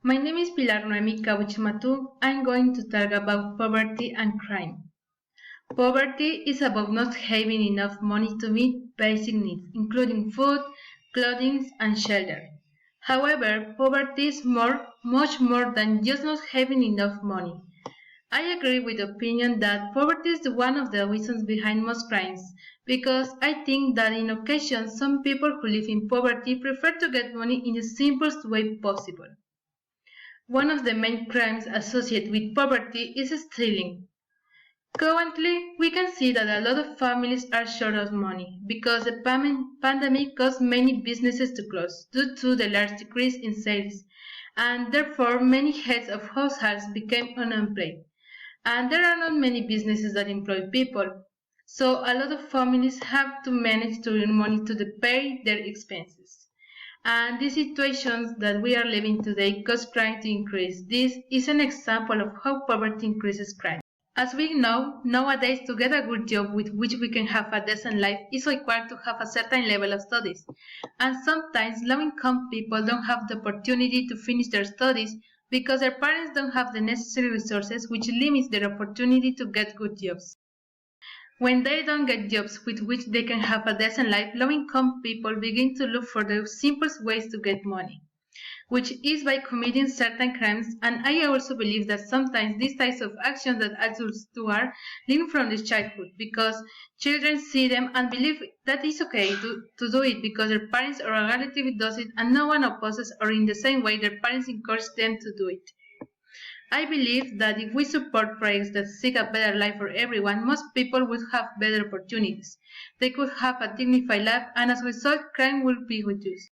My name is Pilar Noemi Kawichmatu. I'm going to talk about poverty and crime. Poverty is about not having enough money to meet basic needs, including food, clothing, and shelter. However, poverty is much more than just not having enough money. I agree with the opinion that poverty is one of the reasons behind most crimes, because I think that in occasions some people who live in poverty prefer to get money in the simplest way possible. One of the main crimes associated with poverty is stealing. Currently, we can see that a lot of families are short of money because the pandemic caused many businesses to close due to the large decrease in sales, and therefore many heads of households became unemployed. And there are not many businesses that employ people, so a lot of families have to manage to earn money to pay their expenses. And the situations that we are living today cause crime to increase. This is an example of how poverty increases crime. As we know, nowadays to get a good job with which we can have a decent life is required to have a certain level of studies. And sometimes low-income people don't have the opportunity to finish their studies because their parents don't have the necessary resources, which limits their opportunity to get good jobs. When they don't get jobs with which they can have a decent life, low-income people begin to look for the simplest ways to get money, which is by committing certain crimes, and I also believe that sometimes these types of actions that adults do are learned from the childhood, because children see them and believe that it's okay to do it because their parents or a relative does it and no one opposes, or in the same way their parents encourage them to do it. I believe that if we support projects that seek a better life for everyone, most people would have better opportunities. They could have a dignified life, and as a result, crime will be reduced.